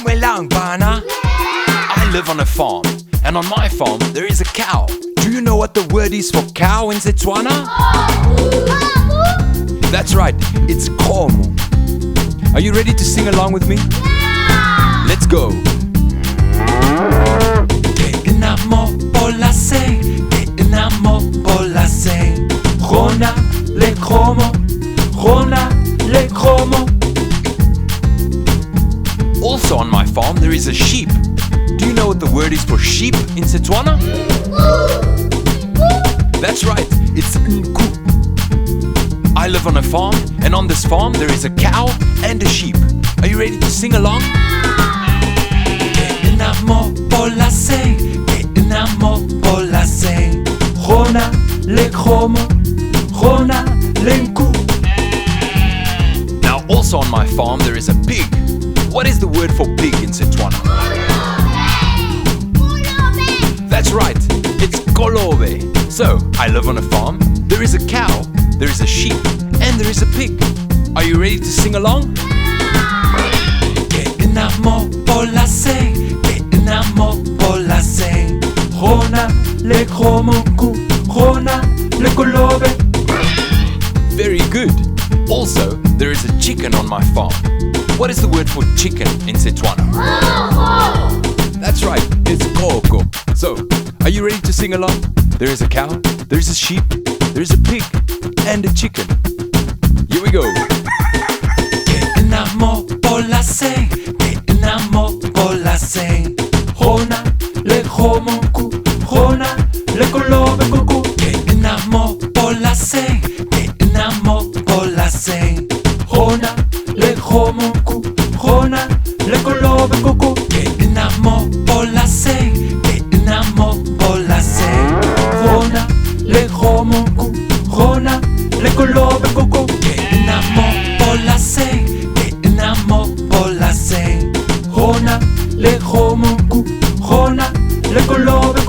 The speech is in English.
Dumelang bana. I live on a farm, and on my farm there is a cow. Do you know what the word is for cow in Setswana? That's right, it's komo. Are you ready to sing along with me? Let's go. Ke namo polase, ke namo polase. Rona le komo, rona le komo. Also on my farm there is a sheep. Do you know what the word is for sheep in Setswana? That's right, it's nku. I live on a farm, and on this farm there is a cow and a sheep. Are you ready to sing along? Ke namo polase, ke namo polase. Rona le komo, rona le nku. Now also on my farm there is a pig. What is the word for pig in Setswana? That's right, it's kolobe. So, I live on a farm, there is a cow, there is a sheep, and there is a pig. Are you ready to sing along? Ke namo polase, ke namo polase. Rona le komo ku, rona le kolobe. Very good. Also, there is a chicken on my farm. What is the word for chicken in Setswana? That's right, it's koko. So, are you ready to sing along? There is a cow, there is a sheep, there is a pig, and a chicken. Here we go. Ke namo polase, ke namo polase. Rona le komo ku, rona le kolobe kuku. Ke namo polase, ke namo polase. Rona le komo ku, rona le kolobe kuku. Ke namo polase, ke namo polase. Rona le komo ku, rona le kolobe kuku. Ke namo polase, ke namo polase. Rona le komo ku, rona le kolobe